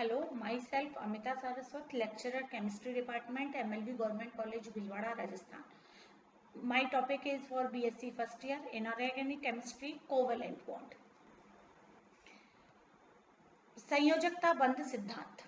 Hello, myself Amita Saraswat, lecturer chemistry department, MLB Government College, Bhilwara, Rajasthan. My topic is for BSc first year, inorganic chemistry, covalent bond. संयोजकता बंध सिद्धांत।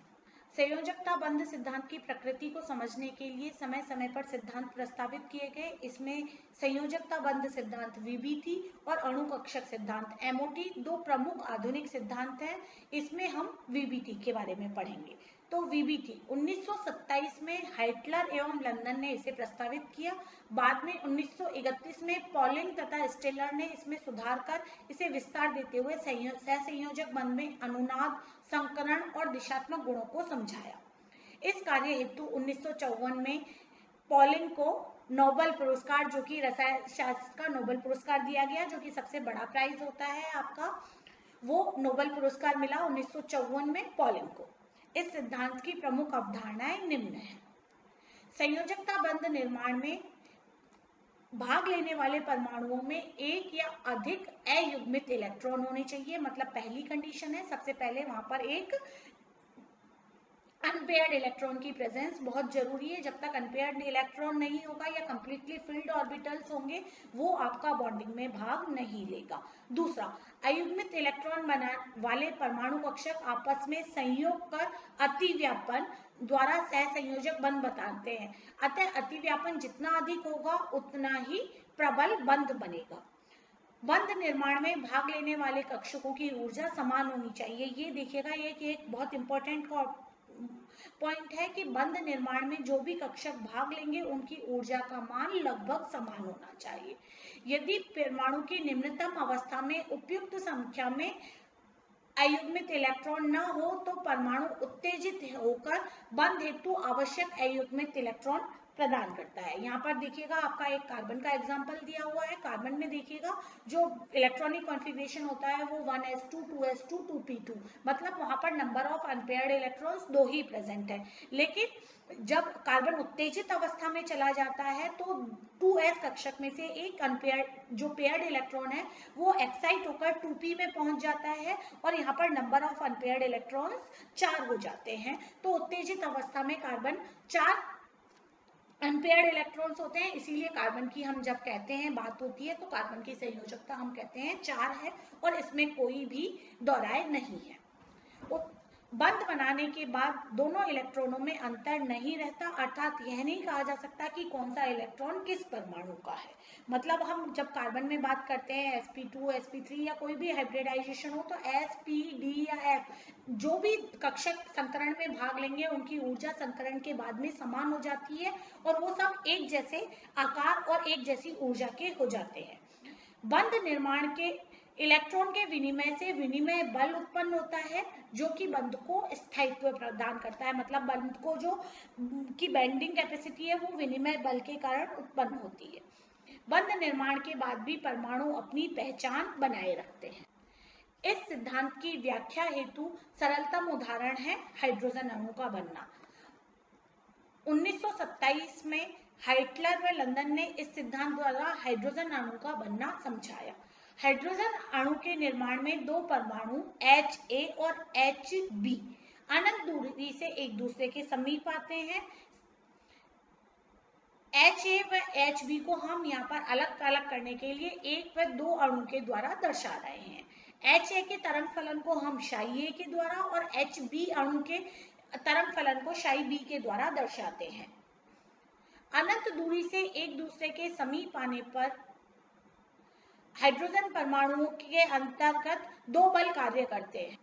संयोजकता बंध सिद्धांत की प्रकृति को समझने के लिए समय समय पर सिद्धांत प्रस्तावित किए गए। इसमें संयोजकता बंध सिद्धांत VBT और अणु कक्षक सिद्धांत MOT दो प्रमुख आधुनिक सिद्धांत हैं। इसमें हम VBT के बारे में पढ़ेंगे। तो VBT 1927 में हाइटलर एवं लंदन ने इसे प्रस्तावित किया। बाद में 1931 में पॉलिंग तथा स्टेलर ने इसमें सुधार कर इसे विस्तार देते हुए सहसंयोजक बंध में अनुनाद, संकरण और दिशात्मक गुणों को समझाया। इस कार्य हेतु 1954 में पॉलिंग को नोबेल पुरस्कार, जो कि रसायन शास्त्र का नोबेल पुरस्कार दिया गया, जो कि सबसे बड़ा प्राइज होता है आपका, वो नोबेल पुरस्कार मिला 1954 में पॉलिंग को। इस सिद्धांत की प्रमुख अवधारणाएं निम्न है। संयोजकता बंध निर्माण में भाग लेने वाले परमाणुओं में एक या अधिक अयुग्मित इलेक्ट्रॉन होने चाहिए। मतलब पहली कंडीशन है, सबसे पहले वहां पर एक अनपेयर्ड इलेक्ट्रॉन की प्रेजेंस बहुत जरूरी है। जब तक अनपेयर्ड इलेक्ट्रॉन नहीं होगा या कंप्लीटली फिल्ड ऑर्बिटल्स होंगे, वो आपका बॉन्डिंग में भाग नहीं लेगा। दूसरा, अयुग्मित इलेक्ट्रॉन वाले परमाणु कक्षक आपस में संयोग कर अतिव्यापन द्वारा सहसंयोजक बंध बताते हैं। अतः अतिव्यापन जितना अधिक होगा उतना ही प्रबल बंध बनेगा। बंध निर्माण में भाग लेने वाले कक्षकों की ऊर्जा समान होनी चाहिए। ये देखिएगा, ये एक बहुत इंपॉर्टेंट पॉइंट है कि बंध निर्माण में जो भी कक्षक भाग लेंगे उनकी ऊर्जा का मान लगभग समान होना चाहिए। यदि परमाणु की निम्नतम अवस्था में उपयुक्त संख्या में अयुग्मित इलेक्ट्रॉन न हो तो परमाणु उत्तेजित होकर बंध हेतु आवश्यक अयुग्मित इलेक्ट्रॉन प्रदान करता है। यहाँ पर देखिएगा, आपका एक कार्बन का एग्जाम्पल दिया हुआ है। कार्बन में देखिएगा जो इलेक्ट्रॉनिक कॉन्फ़िगरेशन होता है वो 1s2, 2s2, 2p2, मतलब वहां पर नंबर ऑफ अनपेयर्ड इलेक्ट्रॉन्स दो ही प्रेजेंट है। लेकिन जब कार्बन उत्तेजित अवस्था में चला जाता है तो 2s कक्षक में से एक अनपेयर्ड जो पेयर्ड इलेक्ट्रॉन है वो एक्साइट होकर 2p में पहुंच जाता है और यहाँ पर नंबर ऑफ अनपेयर्ड इलेक्ट्रॉन्स 4 हो जाते हैं। तो उत्तेजित अवस्था में कार्बन 4 अनपेयर्ड इलेक्ट्रॉन्स होते हैं। इसीलिए कार्बन की हम जब कहते हैं बात होती है तो कार्बन की संयोजकता हम कहते हैं 4 है और इसमें कोई भी दोहराए नहीं है। बंध बनाने के बाद दोनों इलेक्ट्रॉनों में अंतर नहीं रहता, अर्थात यह नहीं कहा जा सकता कि कौन सा इलेक्ट्रॉन किस परमाणु का है। मतलब हम जब कार्बन में बात करते हैं sp2, sp3 या कोई भी हाइब्रिडाइजेशन हो तो s, p, d या f जो भी कक्षक संकरण में भाग लेंगे उनकी ऊर्जा संकरण के बाद में समान हो जाती है और वो सब एक जैसे आकार और एक जैसी ऊर्जा के हो जाते हैं। बंध निर्माण के इलेक्ट्रॉन के विनिमय से विनिमय बल उत्पन्न होता है जो कि बंध को स्थायित्व प्रदान करता है। मतलब बंध को जो की बेंडिंग कैपेसिटी है वो विनिमय बल के कारण उत्पन्न होती है। बंध निर्माण के बाद भी परमाणु अपनी पहचान बनाए रखते हैं। इस सिद्धांत की व्याख्या हेतु सरलतम उदाहरण है हाइड्रोजन अणु का बनना। 1927 में हाइटलर व लंदन ने इस सिद्धांत द्वारा हाइड्रोजन अणु का बनना समझाया। हाइड्रोजन अणु के निर्माण में दो परमाणु Ha और Hb अनंत दूरी से एक दूसरे के समीप आते हैं। Ha व Hb को हम यहाँ पर अलग अलग करने के लिए एक व दो अणु के द्वारा दर्शा रहे हैं। Ha के तरंग फलन को हम क्षाई A के द्वारा और Hb अणु के तरंग फलन को क्षाई B के द्वारा दर्शाते हैं। अनंत दूरी से एक दूसरे के समीप आने पर हाइड्रोजन परमाणुओं के अंतर्गत दो बल कार्य करते हैं।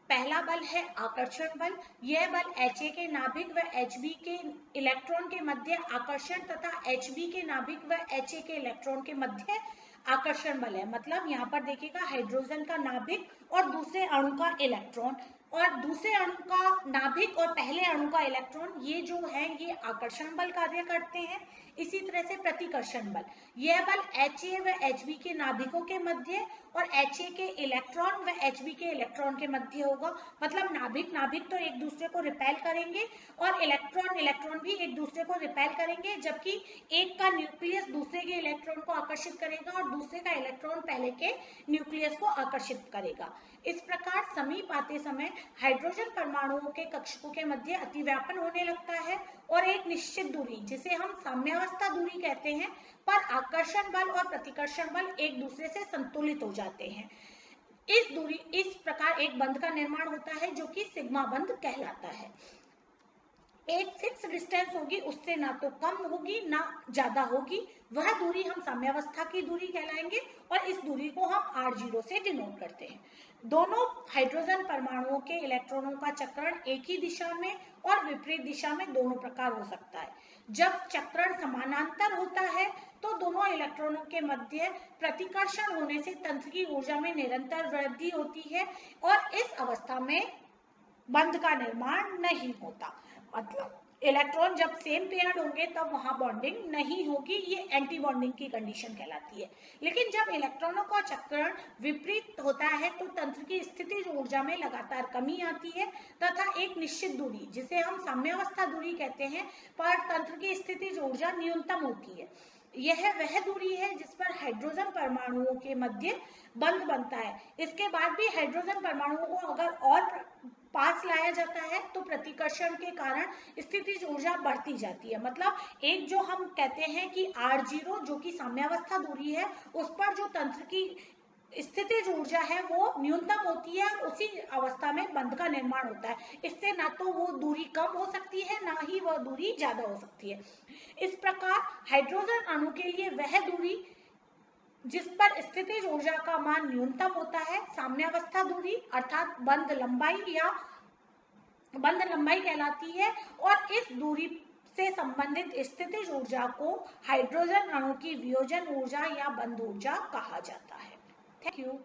पहला बल है आकर्षण बल। यह बल Ha के नाभिक व Hb के इलेक्ट्रॉन के मध्य आकर्षण तथा Hb के नाभिक व Ha के इलेक्ट्रॉन के मध्य आकर्षण बल है। मतलब यहाँ पर देखिएगा, हाइड्रोजन का नाभिक और दूसरे अणु का इलेक्ट्रॉन और दूसरे अणु का नाभिक और पहले अणु का इलेक्ट्रॉन, ये जो है ये आकर्षण बल कार्य करते हैं। इसी तरह से प्रतिकर्षण बल, यह बल Ha व Hb के नाभिकों के मध्य और Ha के इलेक्ट्रॉन व Hb के इलेक्ट्रॉन के मध्य होगा। मतलब नाभिक नाभिक तो एक दूसरे को रिपेल करेंगे और इलेक्ट्रॉन इलेक्ट्रॉन भी एक दूसरे को रिपेल करेंगे, जबकि एक का न्यूक्लियस दूसरे के इलेक्ट्रॉन को आकर्षित करेगा और दूसरे का इलेक्ट्रॉन पहले के न्यूक्लियस को आकर्षित करेगा। इस प्रकार समीप आते समय हाइड्रोजन परमाणुओं के कक्षकों के मध्य अतिव्यापन होने लगता है और एक निश्चित दूरी, जिसे हम साम्यावस्था दूरी कहते हैं, पर आकर्षण बल और प्रतिकर्षण बल एक दूसरे से संतुलित हो जाते हैं। इस प्रकार एक बंध का निर्माण होता है जो कि सिग्मा बंध कहलाता है। एक फिक्स डिस्टेंस होगी, उससे ना तो कम होगी ना ज्यादा होगी, वह दूरी हम साम्यावस्था की दूरी कहलाएंगे और इस दूरी को हम R0 से डिनोट करते हैं। दोनों हाइड्रोजन परमाणुओं के इलेक्ट्रॉनों का चक्रण एक ही दिशा में और विपरीत दिशा में दोनों प्रकार हो सकता है। जब चक्रण समानांतर होता है तो दोनों इलेक्ट्रॉनों के मध्य प्रतिकर्षण होने से तंत्र की ऊर्जा में निरंतर वृद्धि होती है और इस अवस्था में बंध का निर्माण नहीं होता। मतलब इलेक्ट्रॉन जब सेम पेयर्ड होंगे तब वहां बॉन्डिंग नहीं होगी, ये एंटी बॉन्डिंग की कंडीशन कहलाती है। लेकिन जब इलेक्ट्रॉनों का चक्रण विपरीत होता है तो तंत्र की स्थितिज ऊर्जा में लगातार कमी आती है तथा एक निश्चित दूरी, जिसे हम साम्यावस्था दूरी कहते हैं, पर तंत्र की स्थितिज ऊर्जा न्यूनतम होती है। यह वह दूरी है जिस पर हाइड्रोजन परमाणुओं के मध्य बंध बनता है। इसके बाद भी हाइड्रोजन परमाणुओं को अगर और पास लाया जाता है तो प्रतिकर्षण के कारण स्थितिज ऊर्जा बढ़ती जाती है। मतलब एक जो हम कहते हैं कि R0 जो कि साम्यावस्था दूरी है, उस पर जो तंत्र की स्थितिज ऊर्जा है वो न्यूनतम होती है और उसी अवस्था में बंध का निर्माण होता है। इससे ना तो वो दूरी कम हो सकती है ना ही वह दूरी ज्यादा हो सकती है। इस प्रकार हाइड्रोजन अणु के लिए वह दूरी जिस पर स्थितिज ऊर्जा का मान न्यूनतम होता है साम्यावस्था दूरी अर्थात बंध लंबाई कहलाती है और इस दूरी से संबंधित स्थितिज ऊर्जा को हाइड्रोजन अणु की वियोजन ऊर्जा या बंध ऊर्जा कहा जाता है। Thank you.